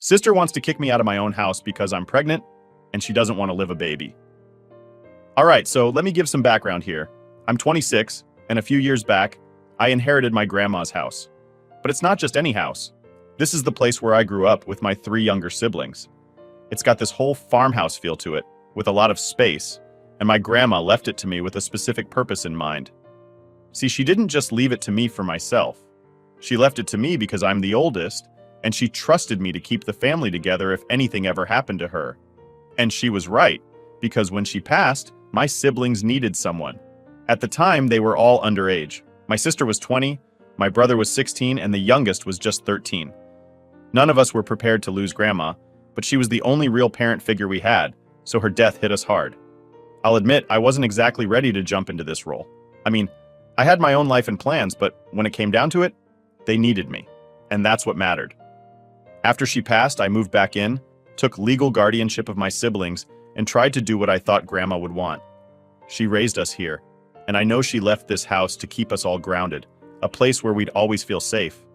Sister wants to kick me out of my own house because I'm pregnant and she doesn't want to live a baby. All right, so let me give some background here. I'm 26, and a few years back, I inherited my grandma's house. But it's not just any house. This is the place where I grew up with my three younger siblings. It's got this whole farmhouse feel to it, with a lot of space, and my grandma left it to me with a specific purpose in mind. See, she didn't just leave it to me for myself. She left it to me because I'm the oldest, and she trusted me to keep the family together if anything ever happened to her. And she was right, because when she passed, my siblings needed someone. At the time, they were all underage. My sister was 20, my brother was 16, and the youngest was just 13. None of us were prepared to lose Grandma, but she was the only real parent figure we had, so her death hit us hard. I'll admit, I wasn't exactly ready to jump into this role. I mean, I had my own life and plans, but when it came down to it, they needed me, and that's what mattered. After she passed, I moved back in, took legal guardianship of my siblings, and tried to do what I thought Grandma would want. She raised us here, and I know she left this house to keep us all grounded, a place where we'd always feel safe.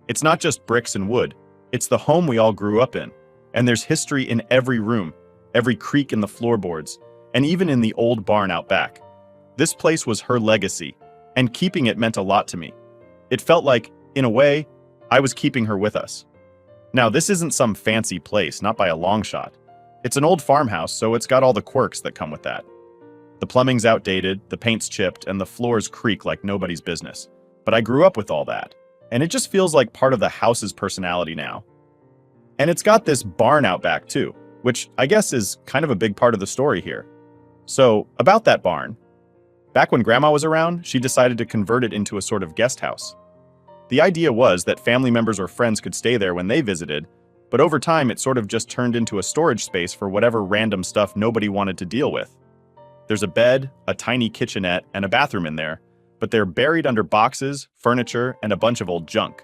It's not just bricks and wood, it's the home we all grew up in, and there's history in every room, every creak in the floorboards, and even in the old barn out back. This place was her legacy, and keeping it meant a lot to me. It felt like, in a way, I was keeping her with us. Now, this isn't some fancy place, not by a long shot. It's an old farmhouse, so it's got all the quirks that come with that. The plumbing's outdated, the paint's chipped, and the floors creak like nobody's business. But I grew up with all that, and it just feels like part of the house's personality now. And it's got this barn out back too, which I guess is kind of a big part of the story here. So, about that barn. Back when Grandma was around, she decided to convert it into a sort of guest house. The idea was that family members or friends could stay there when they visited, but over time it sort of just turned into a storage space for whatever random stuff nobody wanted to deal with. There's a bed, a tiny kitchenette, and a bathroom in there, but they're buried under boxes, furniture, and a bunch of old junk.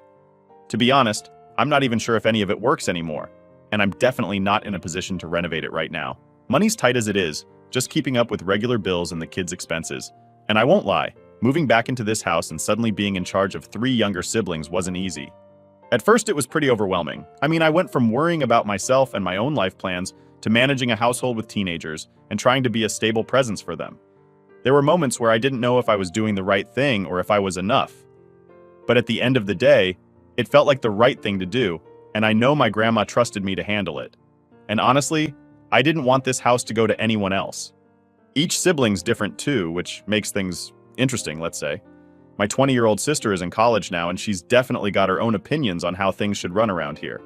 To be honest, I'm not even sure if any of it works anymore, and I'm definitely not in a position to renovate it right now. Money's tight as it is, just keeping up with regular bills and the kids' expenses. And I won't lie, moving back into this house and suddenly being in charge of three younger siblings wasn't easy. At first, it was pretty overwhelming. I mean, I went from worrying about myself and my own life plans to managing a household with teenagers and trying to be a stable presence for them. There were moments where I didn't know if I was doing the right thing or if I was enough. But at the end of the day, it felt like the right thing to do, and I know my grandma trusted me to handle it. And honestly, I didn't want this house to go to anyone else. Each sibling's different too, which makes things interesting, let's say. My 20-year-old sister is in college now, and she's definitely got her own opinions on how things should run around here.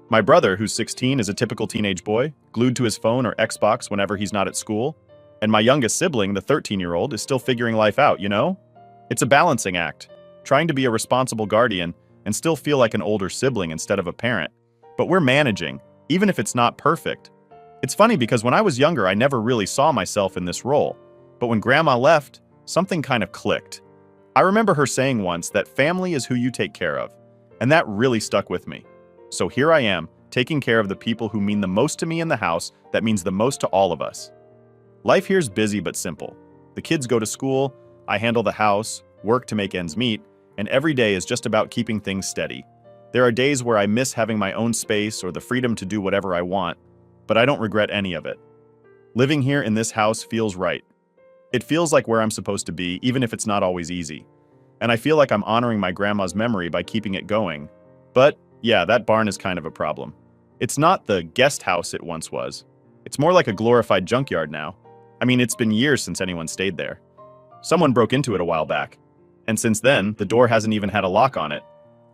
My brother, who's 16, is a typical teenage boy, glued to his phone or Xbox whenever he's not at school. And my youngest sibling, the 13-year-old, is still figuring life out, you know? It's a balancing act, trying to be a responsible guardian and still feel like an older sibling instead of a parent. But we're managing, even if it's not perfect. It's funny because when I was younger, I never really saw myself in this role. But when Grandma left, something kind of clicked. I remember her saying once that family is who you take care of, and that really stuck with me. So here I am, taking care of the people who mean the most to me in the house that means the most to all of us. Life here's busy but simple. The kids go to school, I handle the house, work to make ends meet, and every day is just about keeping things steady. There are days where I miss having my own space or the freedom to do whatever I want, but I don't regret any of it. Living here in this house feels right. It feels like where I'm supposed to be, even if it's not always easy. And I feel like I'm honoring my grandma's memory by keeping it going. But yeah, that barn is kind of a problem. It's not the guest house it once was. It's more like a glorified junkyard now. I mean, it's been years since anyone stayed there. Someone broke into it a while back. And since then, the door hasn't even had a lock on it.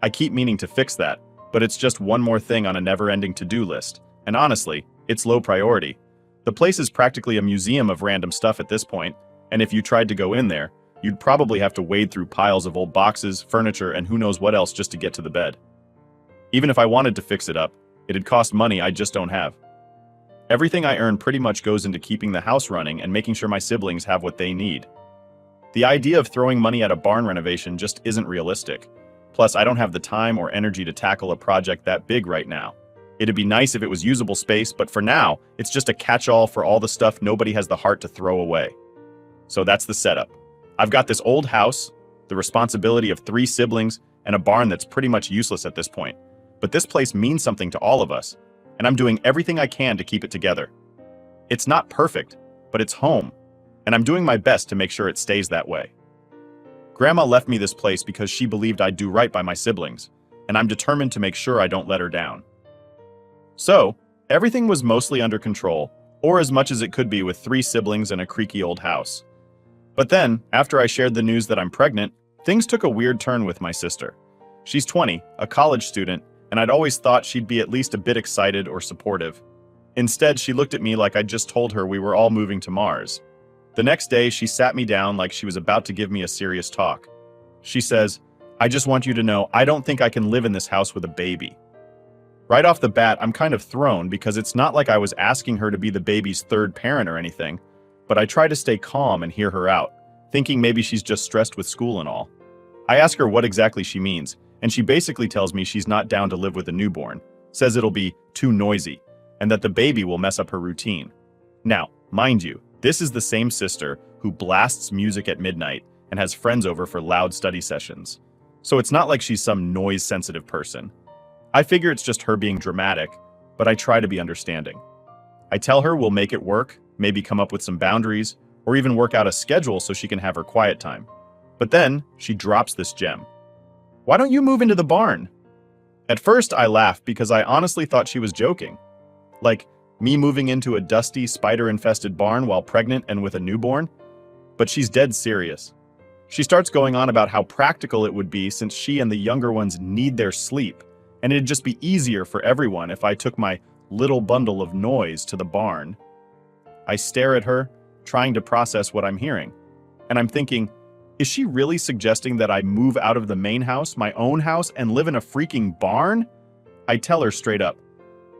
I keep meaning to fix that, but it's just one more thing on a never-ending to-do list. And honestly, it's low priority. The place is practically a museum of random stuff at this point, and if you tried to go in there, you'd probably have to wade through piles of old boxes, furniture, and who knows what else just to get to the bed. Even if I wanted to fix it up, it'd cost money I just don't have. Everything I earn pretty much goes into keeping the house running and making sure my siblings have what they need. The idea of throwing money at a barn renovation just isn't realistic. Plus, I don't have the time or energy to tackle a project that big right now. It'd be nice if it was usable space, but for now, it's just a catch-all for all the stuff nobody has the heart to throw away. So that's the setup. I've got this old house, the responsibility of 3 siblings, and a barn that's pretty much useless at this point. but this place means something to all of us, and I'm doing everything I can to keep it together. It's not perfect, but it's home, and I'm doing my best to make sure it stays that way. Grandma left me this place because she believed I'd do right by my siblings, and I'm determined to make sure I don't let her down. So, everything was mostly under control, or as much as it could be with 3 siblings and a creaky old house. But then, after I shared the news that I'm pregnant, things took a weird turn with my sister. She's 20, a college student, and I'd always thought she'd be at least a bit excited or supportive. Instead, she looked at me like I'd just told her we were all moving to Mars. The next day, she sat me down like she was about to give me a serious talk. She says, "I just want you to know I don't think I can live in this house with a baby." Right off the bat, I'm kind of thrown because it's not like I was asking her to be the baby's third parent or anything, but I try to stay calm and hear her out, thinking maybe she's just stressed with school and all. I ask her what exactly she means, and she basically tells me she's not down to live with a newborn, says it'll be too noisy, and that the baby will mess up her routine. Now, mind you, this is the same sister who blasts music at midnight and has friends over for loud study sessions. So it's not like she's some noise-sensitive person. I figure it's just her being dramatic, but I try to be understanding. I tell her we'll make it work, maybe come up with some boundaries, or even work out a schedule so she can have her quiet time. But then, she drops this gem. "Why don't you move into the barn?" At first, I laughed because I honestly thought she was joking. Like, me moving into a dusty, spider-infested barn while pregnant and with a newborn? But she's dead serious. She starts going on about how practical it would be since she and the younger ones need their sleep, and it'd just be easier for everyone if I took my little bundle of noise to the barn. I stare at her, trying to process what I'm hearing. And I'm thinking, is she really suggesting that I move out of the main house, my own house, and live in a freaking barn? I tell her straight up,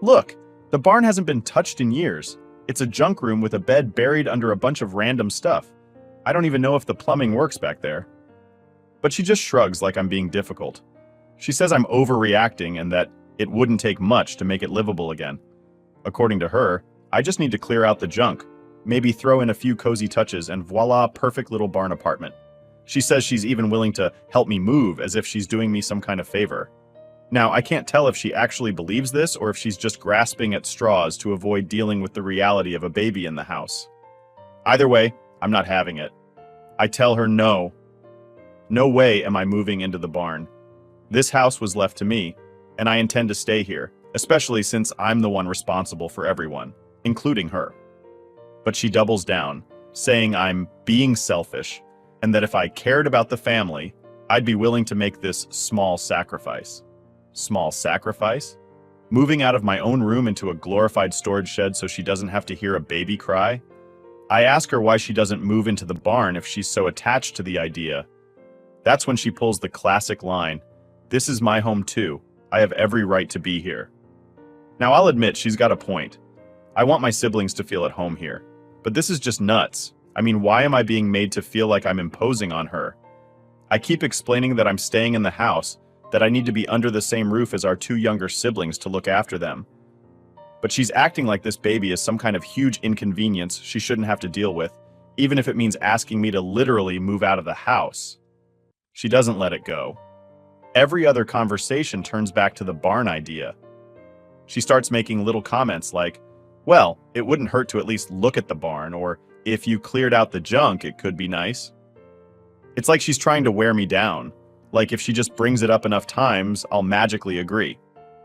"Look, the barn hasn't been touched in years. It's a junk room with a bed buried under a bunch of random stuff. I don't even know if the plumbing works back there." But she just shrugs like I'm being difficult. She says I'm overreacting and that it wouldn't take much to make it livable again. According to her, I just need to clear out the junk, maybe throw in a few cozy touches, and voila, perfect little barn apartment. She says she's even willing to help me move as if she's doing me some kind of favor. Now, I can't tell if she actually believes this or if she's just grasping at straws to avoid dealing with the reality of a baby in the house. Either way, I'm not having it. I tell her no. No way am I moving into the barn. This house was left to me, and I intend to stay here, especially since I'm the one responsible for everyone, including her. But she doubles down, saying I'm being selfish, and that if I cared about the family, I'd be willing to make this small sacrifice. Small sacrifice? Moving out of my own room into a glorified storage shed so she doesn't have to hear a baby cry? I ask her why she doesn't move into the barn if she's so attached to the idea. That's when she pulls the classic line, "This is my home too. I have every right to be here." Now I'll admit she's got a point. I want my siblings to feel at home here. But this is just nuts. I mean, why am I being made to feel like I'm imposing on her? I keep explaining that I'm staying in the house, that I need to be under the same roof as our 2 younger siblings to look after them. But she's acting like this baby is some kind of huge inconvenience she shouldn't have to deal with, even if it means asking me to literally move out of the house. She doesn't let it go. Every other conversation turns back to the barn idea. She starts making little comments like, "Well, it wouldn't hurt to at least look at the barn," or "If you cleared out the junk, it could be nice." It's like she's trying to wear me down. Like if she just brings it up enough times, I'll magically agree.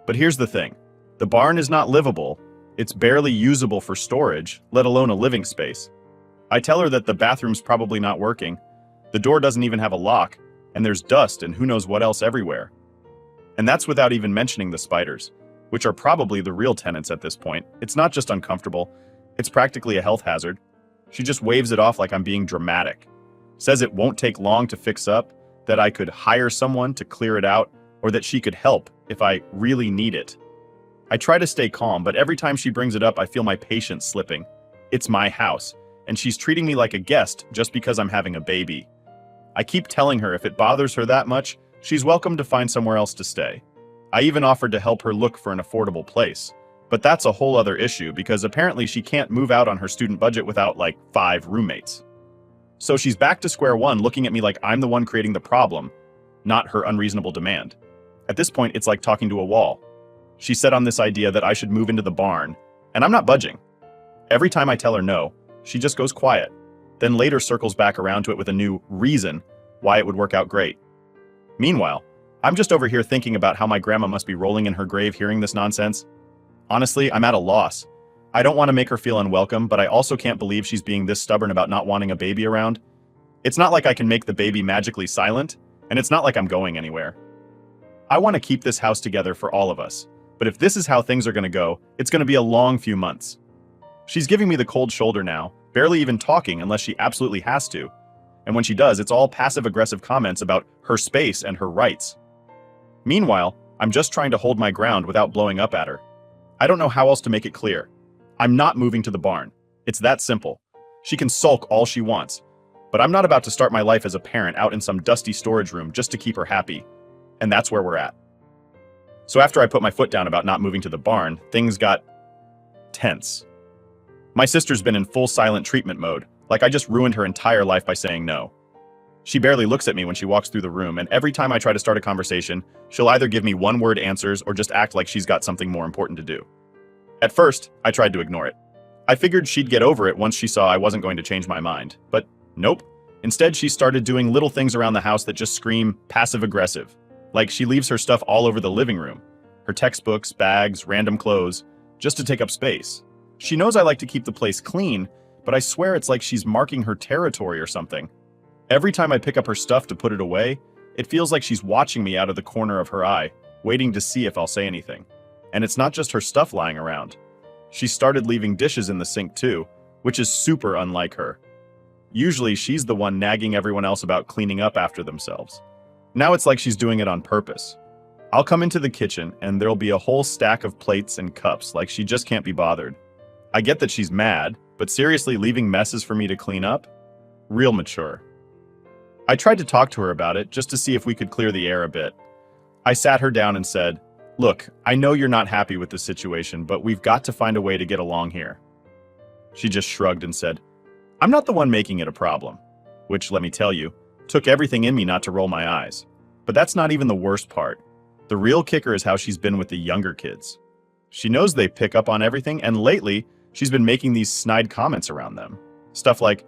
But here's the thing. The barn is not livable. It's barely usable for storage, let alone a living space. I tell her that the bathroom's probably not working. The door doesn't even have a lock, and there's dust and who knows what else everywhere. And that's without even mentioning the spiders, which are probably the real tenants at this point. It's not just uncomfortable, it's practically a health hazard. She just waves it off like I'm being dramatic. Says it won't take long to fix up, that I could hire someone to clear it out, or that she could help if I really need it. I try to stay calm, but every time she brings it up, I feel my patience slipping. It's my house, and she's treating me like a guest just because I'm having a baby. I keep telling her if it bothers her that much, she's welcome to find somewhere else to stay. I even offered to help her look for an affordable place. But that's a whole other issue because apparently she can't move out on her student budget without like 5 roommates. So she's back to square one looking at me like I'm the one creating the problem, not her unreasonable demand. At this point, it's like talking to a wall. She's set on this idea that I should move into the barn, and I'm not budging. Every time I tell her no, she just goes quiet, then later circles back around to it with a new reason why it would work out great. Meanwhile, I'm just over here thinking about how my grandma must be rolling in her grave hearing this nonsense. Honestly, I'm at a loss. I don't want to make her feel unwelcome, but I also can't believe she's being this stubborn about not wanting a baby around. It's not like I can make the baby magically silent, and it's not like I'm going anywhere. I want to keep this house together for all of us, but if this is how things are going to go, it's going to be a long few months. She's giving me the cold shoulder now, barely even talking unless she absolutely has to. And when she does, it's all passive-aggressive comments about her space and her rights. Meanwhile, I'm just trying to hold my ground without blowing up at her. I don't know how else to make it clear. I'm not moving to the barn. It's that simple. She can sulk all she wants, but I'm not about to start my life as a parent out in some dusty storage room just to keep her happy. And that's where we're at. So after I put my foot down about not moving to the barn, things got tense. My sister's been in full silent treatment mode, like I just ruined her entire life by saying no. She barely looks at me when she walks through the room, and every time I try to start a conversation, she'll either give me one-word answers or just act like she's got something more important to do. At first, I tried to ignore it. I figured she'd get over it once she saw I wasn't going to change my mind, but nope. Instead, she started doing little things around the house that just scream passive-aggressive. Like she leaves her stuff all over the living room, her textbooks, bags, random clothes, just to take up space. She knows I like to keep the place clean, but I swear it's like she's marking her territory or something. Every time I pick up her stuff to put it away, it feels like she's watching me out of the corner of her eye, waiting to see if I'll say anything. And it's not just her stuff lying around. She started leaving dishes in the sink too, which is super unlike her. Usually she's the one nagging everyone else about cleaning up after themselves. Now it's like she's doing it on purpose. I'll come into the kitchen and there'll be a whole stack of plates and cups, like she just can't be bothered. I get that she's mad, but seriously leaving messes for me to clean up? Real mature. I tried to talk to her about it just to see if we could clear the air a bit. I sat her down and said, "Look, I know you're not happy with the situation, but we've got to find a way to get along here." She just shrugged and said, "I'm not the one making it a problem," which, let me tell you, took everything in me not to roll my eyes. But that's not even the worst part. The real kicker is how she's been with the younger kids. She knows they pick up on everything, and lately, she's been making these snide comments around them. Stuff like,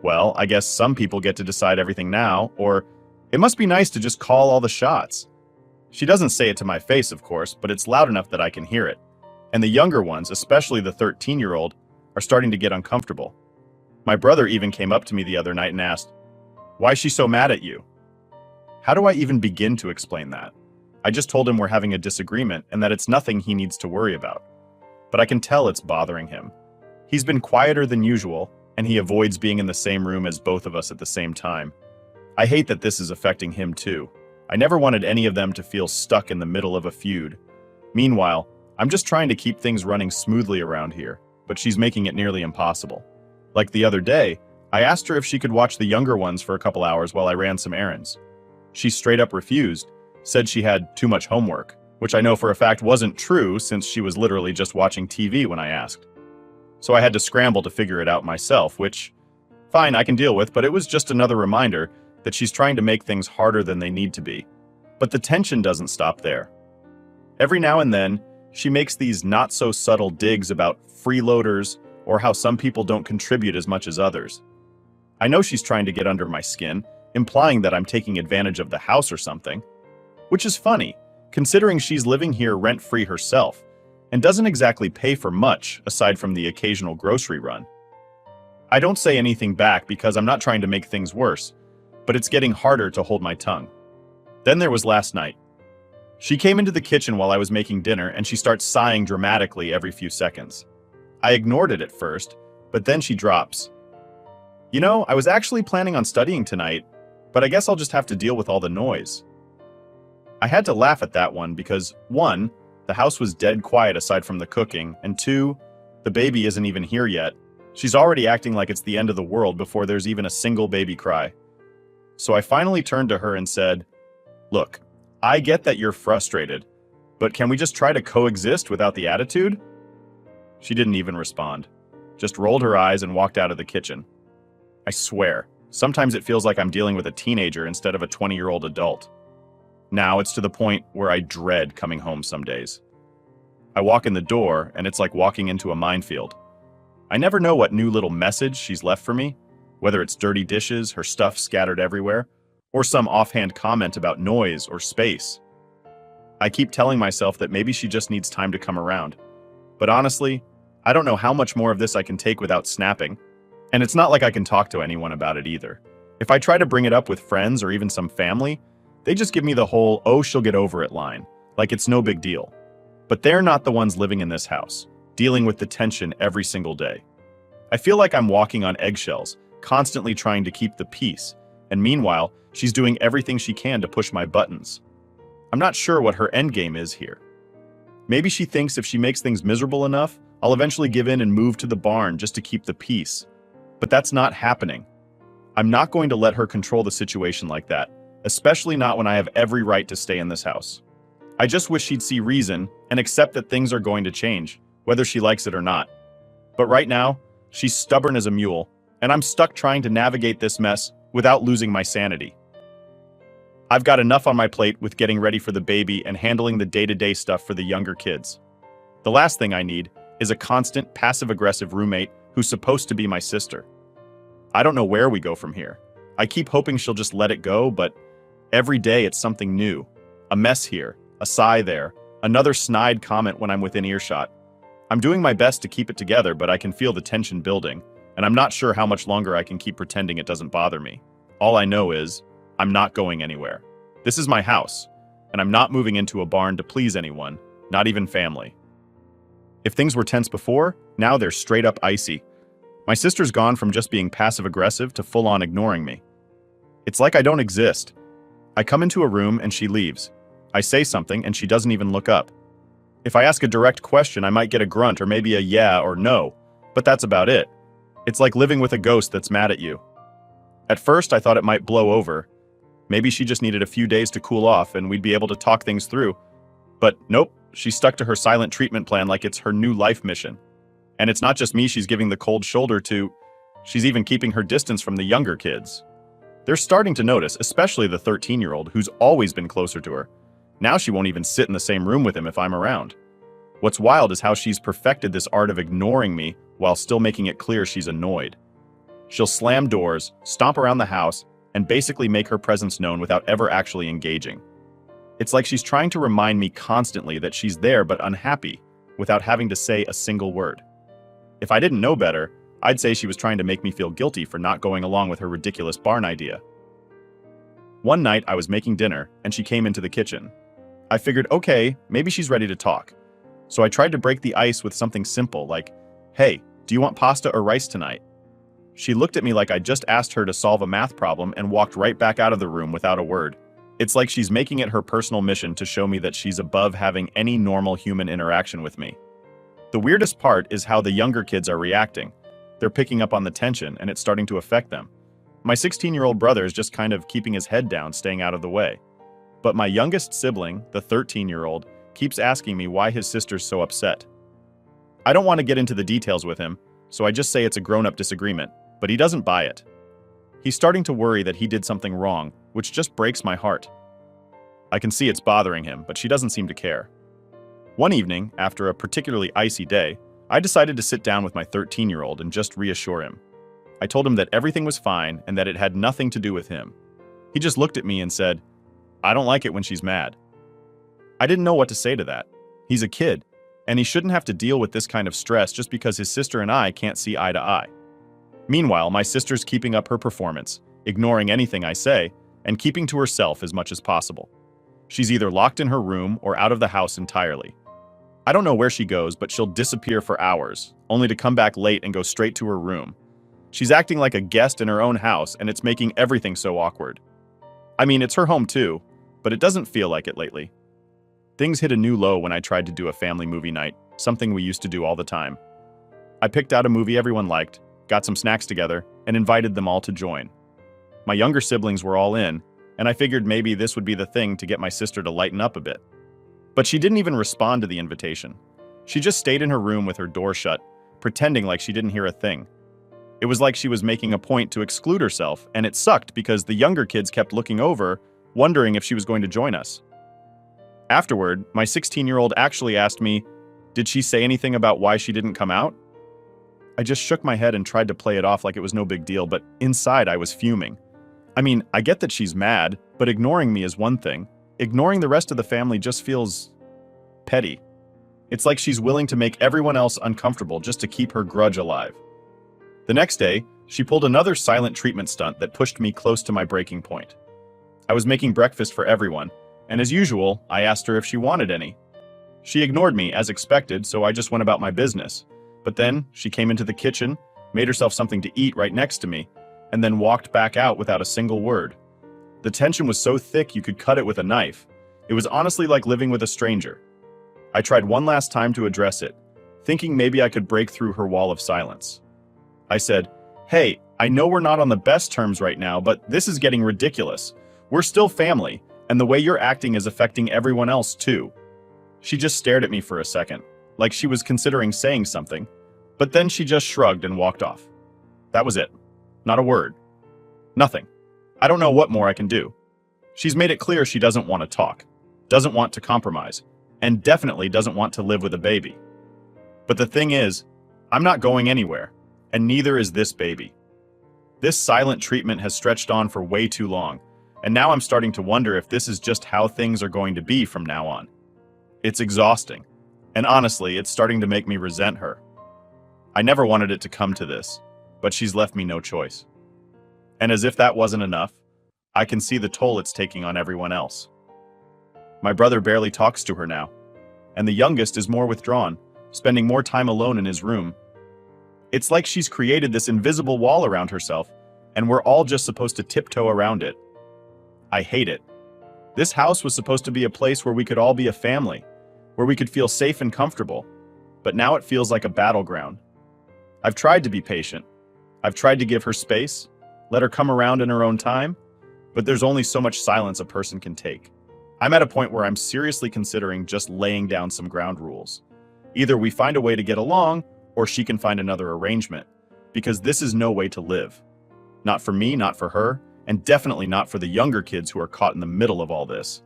"Well, I guess some people get to decide everything now," or "It must be nice to just call all the shots." She doesn't say it to my face, of course, but it's loud enough that I can hear it. And the younger ones, especially the 13-year-old, are starting to get uncomfortable. My brother even came up to me the other night and asked, "Why is she so mad at you?" How do I even begin to explain that? I just told him we're having a disagreement and that it's nothing he needs to worry about. But I can tell it's bothering him. He's been quieter than usual, and he avoids being in the same room as both of us at the same time. I hate that this is affecting him too. I never wanted any of them to feel stuck in the middle of a feud. Meanwhile, I'm just trying to keep things running smoothly around here, but she's making it nearly impossible. Like the other day, I asked her if she could watch the younger ones for a couple hours while I ran some errands. She straight up refused, said she had too much homework, which I know for a fact wasn't true since she was literally just watching TV when I asked. So I had to scramble to figure it out myself, which, fine, I can deal with, but it was just another reminder that she's trying to make things harder than they need to be. But the tension doesn't stop there. Every now and then, she makes these not-so-subtle digs about freeloaders or how some people don't contribute as much as others. I know she's trying to get under my skin, implying that I'm taking advantage of the house or something. Which is funny, considering she's living here rent-free herself, and doesn't exactly pay for much aside from the occasional grocery run. I don't say anything back because I'm not trying to make things worse, but it's getting harder to hold my tongue. Then there was last night. She came into the kitchen while I was making dinner and she starts sighing dramatically every few seconds. I ignored it at first, but then she drops, "You know, I was actually planning on studying tonight, but I guess I'll just have to deal with all the noise." I had to laugh at that one because, 1, the house was dead quiet aside from the cooking, and 2, the baby isn't even here yet. She's already acting like it's the end of the world before there's even a single baby cry. So I finally turned to her and said, "Look, I get that you're frustrated, but can we just try to coexist without the attitude?" She didn't even respond, just rolled her eyes and walked out of the kitchen. I swear, sometimes it feels like I'm dealing with a teenager instead of a 20-year-old adult. Now it's to the point where I dread coming home some days. I walk in the door, and it's like walking into a minefield. I never know what new little message she's left for me, whether it's dirty dishes, her stuff scattered everywhere, or some offhand comment about noise or space. I keep telling myself that maybe she just needs time to come around. But honestly, I don't know how much more of this I can take without snapping. And it's not like I can talk to anyone about it either. If I try to bring it up with friends or even some family, they just give me the whole, "oh, she'll get over it" line, like it's no big deal. But they're not the ones living in this house, dealing with the tension every single day. I feel like I'm walking on eggshells, constantly trying to keep the peace, and meanwhile, she's doing everything she can to push my buttons. I'm not sure what her endgame is here. Maybe she thinks if she makes things miserable enough, I'll eventually give in and move to the barn just to keep the peace. But that's not happening. I'm not going to let her control the situation like that, especially not when I have every right to stay in this house. I just wish she'd see reason and accept that things are going to change, whether she likes it or not. But right now, she's stubborn as a mule, and I'm stuck trying to navigate this mess without losing my sanity. I've got enough on my plate with getting ready for the baby and handling the day-to-day stuff for the younger kids. The last thing I need is a constant, passive-aggressive roommate who's supposed to be my sister. I don't know where we go from here. I keep hoping she'll just let it go, but every day it's something new. A mess here, a sigh there, another snide comment when I'm within earshot. I'm doing my best to keep it together, but I can feel the tension building, and I'm not sure how much longer I can keep pretending it doesn't bother me. All I know is, I'm not going anywhere. This is my house, and I'm not moving into a barn to please anyone, not even family. If things were tense before, now they're straight up icy. My sister's gone from just being passive-aggressive to full-on ignoring me. It's like I don't exist. I come into a room and she leaves. I say something and she doesn't even look up. If I ask a direct question, I might get a grunt or maybe a yeah or no, but that's about it. It's like living with a ghost that's mad at you. At first, I thought it might blow over. Maybe she just needed a few days to cool off and we'd be able to talk things through. But nope, she's stuck to her silent treatment plan like it's her new life mission. And it's not just me she's giving the cold shoulder to, she's even keeping her distance from the younger kids. They're starting to notice, especially the 13-year-old who's always been closer to her. Now she won't even sit in the same room with him if I'm around. What's wild is how she's perfected this art of ignoring me while still making it clear she's annoyed. She'll slam doors, stomp around the house, and basically make her presence known without ever actually engaging. It's like she's trying to remind me constantly that she's there but unhappy, without having to say a single word. If I didn't know better, I'd say she was trying to make me feel guilty for not going along with her ridiculous barn idea. One night, I was making dinner, and she came into the kitchen. I figured, okay, maybe she's ready to talk. So I tried to break the ice with something simple, like, "Hey, do you want pasta or rice tonight?" She looked at me like I'd just asked her to solve a math problem and walked right back out of the room without a word. It's like she's making it her personal mission to show me that she's above having any normal human interaction with me. The weirdest part is how the younger kids are reacting. They're picking up on the tension, and it's starting to affect them. My 16-year-old brother is just kind of keeping his head down, staying out of the way. But my youngest sibling, the 13-year-old, keeps asking me why his sister's so upset. I don't want to get into the details with him, so I just say it's a grown-up disagreement, but he doesn't buy it. He's starting to worry that he did something wrong, which just breaks my heart. I can see it's bothering him, but she doesn't seem to care. One evening, after a particularly icy day, I decided to sit down with my 13-year-old and just reassure him. I told him that everything was fine and that it had nothing to do with him. He just looked at me and said, "I don't like it when she's mad." I didn't know what to say to that. He's a kid, and he shouldn't have to deal with this kind of stress just because his sister and I can't see eye to eye. Meanwhile, my sister's keeping up her performance, ignoring anything I say, and keeping to herself as much as possible. She's either locked in her room or out of the house entirely. I don't know where she goes, but she'll disappear for hours, only to come back late and go straight to her room. She's acting like a guest in her own house, and it's making everything so awkward. I mean, it's her home too, but it doesn't feel like it lately. Things hit a new low when I tried to do a family movie night, something we used to do all the time. I picked out a movie everyone liked, got some snacks together, and invited them all to join. My younger siblings were all in, and I figured maybe this would be the thing to get my sister to lighten up a bit. But she didn't even respond to the invitation. She just stayed in her room with her door shut, pretending like she didn't hear a thing. It was like she was making a point to exclude herself, and it sucked because the younger kids kept looking over, wondering if she was going to join us. Afterward, my 16-year-old actually asked me, Did she say anything about why she didn't come out? I just shook my head and tried to play it off like it was no big deal, but inside I was fuming. I mean, I get that she's mad, but ignoring me is one thing. Ignoring the rest of the family just feels petty. It's like she's willing to make everyone else uncomfortable just to keep her grudge alive. The next day, she pulled another silent treatment stunt that pushed me close to my breaking point. I was making breakfast for everyone, and as usual, I asked her if she wanted any. She ignored me as expected, so I just went about my business. But then she came into the kitchen, made herself something to eat right next to me, and then walked back out without a single word. The tension was so thick you could cut it with a knife. It was honestly like living with a stranger. I tried one last time to address it, thinking maybe I could break through her wall of silence. I said, "Hey, I know we're not on the best terms right now, but this is getting ridiculous. We're still family, and the way you're acting is affecting everyone else too." She just stared at me for a second, like she was considering saying something, but then she just shrugged and walked off. That was it. Not a word. Nothing. I don't know what more I can do. She's made it clear she doesn't want to talk, doesn't want to compromise, and definitely doesn't want to live with a baby. But the thing is, I'm not going anywhere, and neither is this baby. This silent treatment has stretched on for way too long, and now I'm starting to wonder if this is just how things are going to be from now on. It's exhausting, and honestly, it's starting to make me resent her. I never wanted it to come to this, but she's left me no choice. And as if that wasn't enough, I can see the toll it's taking on everyone else. My brother barely talks to her now, and the youngest is more withdrawn, spending more time alone in his room. It's like she's created this invisible wall around herself, and we're all just supposed to tiptoe around it. I hate it. This house was supposed to be a place where we could all be a family, where we could feel safe and comfortable, but now it feels like a battleground. I've tried to be patient. I've tried to give her space, let her come around in her own time, but there's only so much silence a person can take. I'm at a point where I'm seriously considering just laying down some ground rules. Either we find a way to get along, or she can find another arrangement, because this is no way to live. Not for me, not for her, and definitely not for the younger kids who are caught in the middle of all this.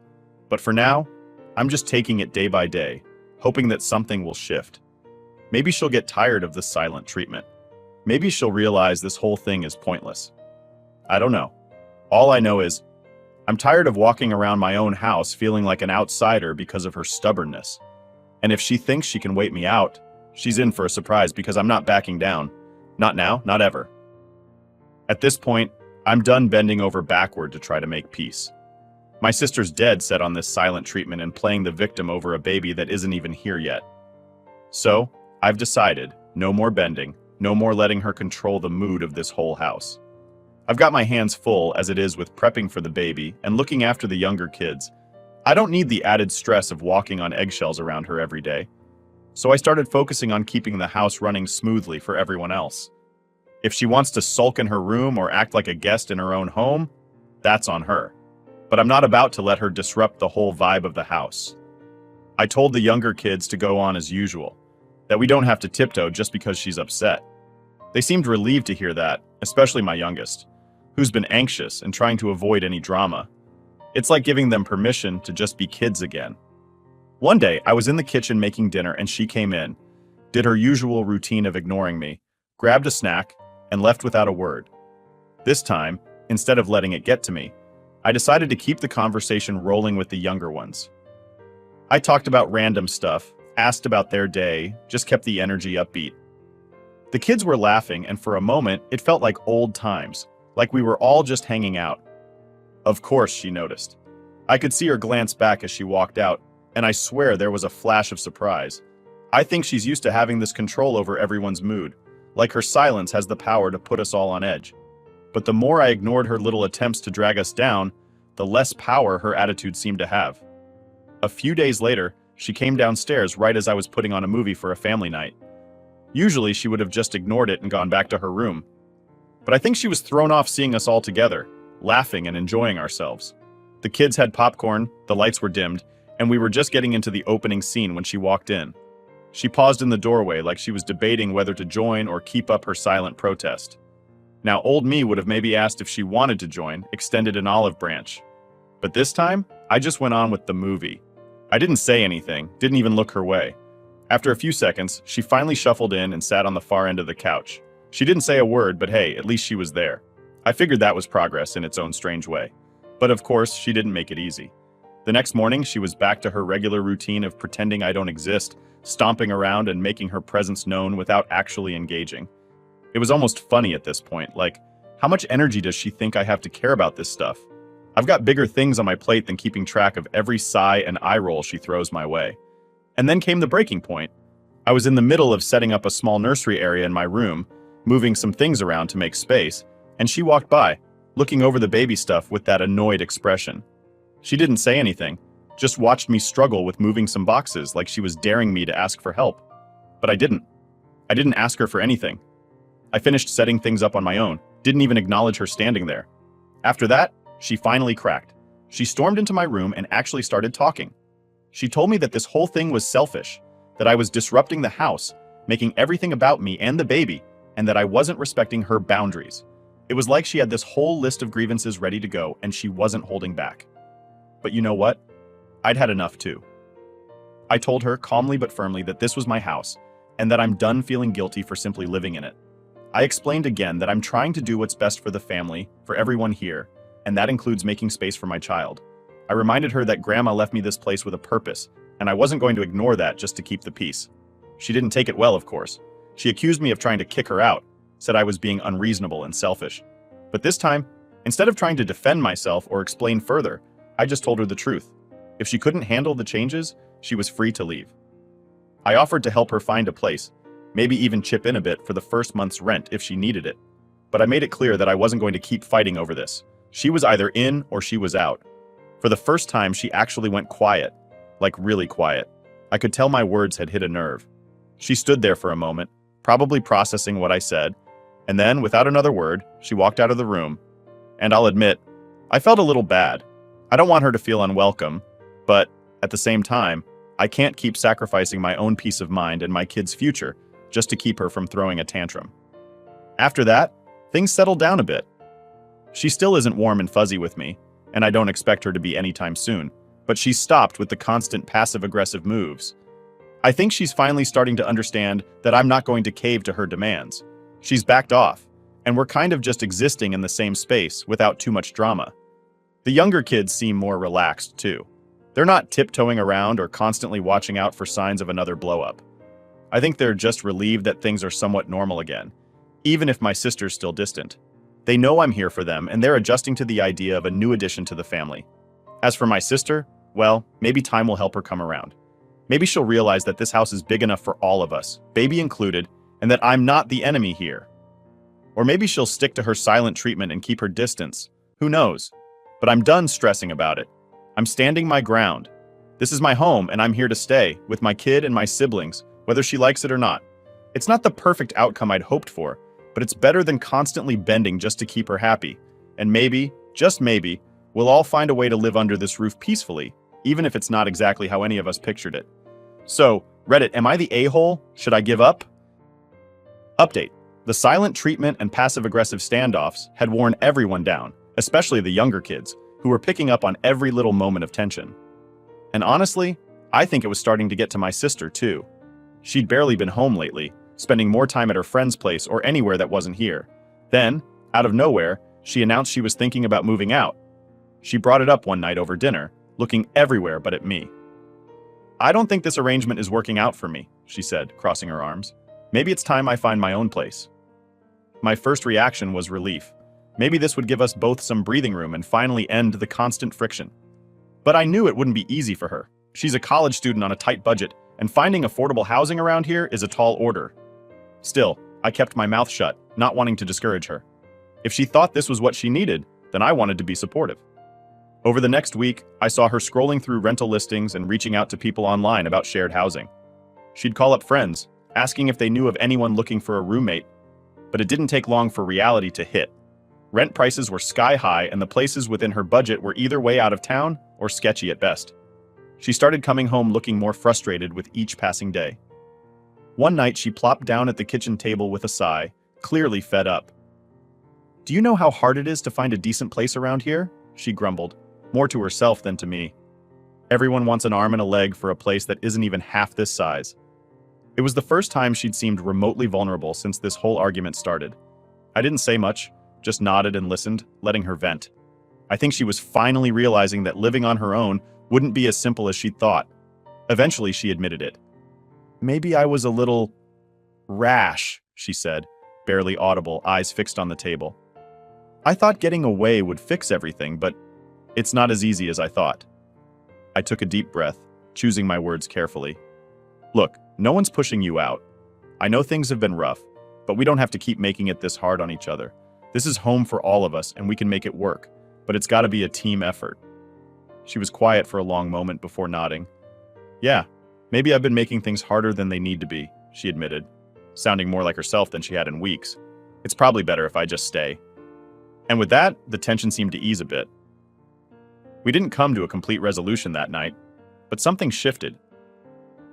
But for now, I'm just taking it day by day, hoping that something will shift. Maybe she'll get tired of this silent treatment. Maybe she'll realize this whole thing is pointless. I don't know. All I know is, I'm tired of walking around my own house feeling like an outsider because of her stubbornness. And if she thinks she can wait me out, she's in for a surprise because I'm not backing down. Not now, not ever. At this point, I'm done bending over backward to try to make peace. My sister's dead set on this silent treatment and playing the victim over a baby that isn't even here yet. So, I've decided, no more bending, no more letting her control the mood of this whole house. I've got my hands full as it is with prepping for the baby and looking after the younger kids. I don't need the added stress of walking on eggshells around her every day. So I started focusing on keeping the house running smoothly for everyone else. If she wants to sulk in her room or act like a guest in her own home, that's on her. But I'm not about to let her disrupt the whole vibe of the house. I told the younger kids to go on as usual, that we don't have to tiptoe just because she's upset. They seemed relieved to hear that, especially my youngest, who's been anxious and trying to avoid any drama. It's like giving them permission to just be kids again. One day, I was in the kitchen making dinner and she came in, did her usual routine of ignoring me, grabbed a snack, and left without a word. This time, instead of letting it get to me, I decided to keep the conversation rolling with the younger ones. I talked about random stuff, asked about their day, just kept the energy upbeat. The kids were laughing, and for a moment, it felt like old times, like we were all just hanging out. Of course, she noticed. I could see her glance back as she walked out, and I swear there was a flash of surprise. I think she's used to having this control over everyone's mood, like her silence has the power to put us all on edge. But the more I ignored her little attempts to drag us down, the less power her attitude seemed to have. A few days later, she came downstairs right as I was putting on a movie for a family night. Usually, she would have just ignored it and gone back to her room. But I think she was thrown off seeing us all together, laughing and enjoying ourselves. The kids had popcorn, the lights were dimmed, and we were just getting into the opening scene when she walked in. She paused in the doorway like she was debating whether to join or keep up her silent protest. Now, old me would have maybe asked if she wanted to join, extended an olive branch. But this time, I just went on with the movie. I didn't say anything, didn't even look her way. After a few seconds, she finally shuffled in and sat on the far end of the couch. She didn't say a word, but hey, at least she was there. I figured that was progress in its own strange way. But of course, she didn't make it easy. The next morning, she was back to her regular routine of pretending I don't exist, stomping around and making her presence known without actually engaging. It was almost funny at this point, like, how much energy does she think I have to care about this stuff? I've got bigger things on my plate than keeping track of every sigh and eye roll she throws my way. And then came the breaking point. I was in the middle of setting up a small nursery area in my room, moving some things around to make space, and she walked by, looking over the baby stuff with that annoyed expression. She didn't say anything, just watched me struggle with moving some boxes like she was daring me to ask for help. But I didn't. I didn't ask her for anything. I finished setting things up on my own, didn't even acknowledge her standing there. After that, she finally cracked. She stormed into my room and actually started talking. She told me that this whole thing was selfish, that I was disrupting the house, making everything about me and the baby, and that I wasn't respecting her boundaries. It was like she had this whole list of grievances ready to go, and she wasn't holding back. But you know what? I'd had enough too. I told her calmly but firmly that this was my house, and that I'm done feeling guilty for simply living in it. I explained again that I'm trying to do what's best for the family, for everyone here, and that includes making space for my child. I reminded her that Grandma left me this place with a purpose, and I wasn't going to ignore that just to keep the peace. She didn't take it well, of course. She accused me of trying to kick her out, said I was being unreasonable and selfish. But this time, instead of trying to defend myself or explain further, I just told her the truth. If she couldn't handle the changes, she was free to leave. I offered to help her find a place, maybe even chip in a bit for the first month's rent if she needed it. But I made it clear that I wasn't going to keep fighting over this. She was either in or she was out. For the first time, she actually went quiet, like really quiet. I could tell my words had hit a nerve. She stood there for a moment, probably processing what I said, and then, without another word, she walked out of the room. And I'll admit, I felt a little bad. I don't want her to feel unwelcome, but at the same time, I can't keep sacrificing my own peace of mind and my kid's future just to keep her from throwing a tantrum. After that, things settled down a bit. She still isn't warm and fuzzy with me, and I don't expect her to be anytime soon, but she's stopped with the constant passive-aggressive moves. I think she's finally starting to understand that I'm not going to cave to her demands. She's backed off, and we're kind of just existing in the same space without too much drama. The younger kids seem more relaxed, too. They're not tiptoeing around or constantly watching out for signs of another blow-up. I think they're just relieved that things are somewhat normal again, even if my sister's still distant. They know I'm here for them, and they're adjusting to the idea of a new addition to the family. As for my sister, well, maybe time will help her come around. Maybe she'll realize that this house is big enough for all of us, baby included, and that I'm not the enemy here. Or maybe she'll stick to her silent treatment and keep her distance. Who knows? But I'm done stressing about it. I'm standing my ground. This is my home, and I'm here to stay, with my kid and my siblings, whether she likes it or not. It's not the perfect outcome I'd hoped for, but it's better than constantly bending just to keep her happy. And maybe, just maybe, we'll all find a way to live under this roof peacefully, even if it's not exactly how any of us pictured it. So, Reddit, am I the a-hole? Should I give up? Update. The silent treatment and passive-aggressive standoffs had worn everyone down, especially the younger kids, who were picking up on every little moment of tension. And honestly, I think it was starting to get to my sister, too. She'd barely been home lately, spending more time at her friend's place or anywhere that wasn't here. Then, out of nowhere, she announced she was thinking about moving out. She brought it up one night over dinner, looking everywhere but at me. "I don't think this arrangement is working out for me," she said, crossing her arms. "Maybe it's time I find my own place." My first reaction was relief. Maybe this would give us both some breathing room and finally end the constant friction. But I knew it wouldn't be easy for her. She's a college student on a tight budget, and finding affordable housing around here is a tall order. Still, I kept my mouth shut, not wanting to discourage her. If she thought this was what she needed, then I wanted to be supportive. Over the next week, I saw her scrolling through rental listings and reaching out to people online about shared housing. She'd call up friends, asking if they knew of anyone looking for a roommate. But it didn't take long for reality to hit. Rent prices were sky high, and the places within her budget were either way out of town or sketchy at best. She started coming home looking more frustrated with each passing day. One night, she plopped down at the kitchen table with a sigh, clearly fed up. "Do you know how hard it is to find a decent place around here?" she grumbled, more to herself than to me. "Everyone wants an arm and a leg for a place that isn't even half this size." It was the first time she'd seemed remotely vulnerable since this whole argument started. I didn't say much, just nodded and listened, letting her vent. I think she was finally realizing that living on her own wouldn't be as simple as she'd thought. Eventually, she admitted it. "Maybe I was a little rash," she said, barely audible, eyes fixed on the table. "I thought getting away would fix everything, but it's not as easy as I thought." I took a deep breath, choosing my words carefully. "Look, no one's pushing you out. I know things have been rough, but we don't have to keep making it this hard on each other. This is home for all of us, and we can make it work, but it's got to be a team effort." She was quiet for a long moment before nodding. "Yeah, maybe I've been making things harder than they need to be," she admitted, sounding more like herself than she had in weeks. "It's probably better if I just stay." And with that, the tension seemed to ease a bit. We didn't come to a complete resolution that night, but something shifted.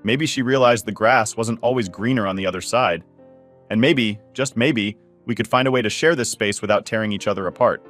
Maybe she realized the grass wasn't always greener on the other side, and maybe, just maybe, we could find a way to share this space without tearing each other apart.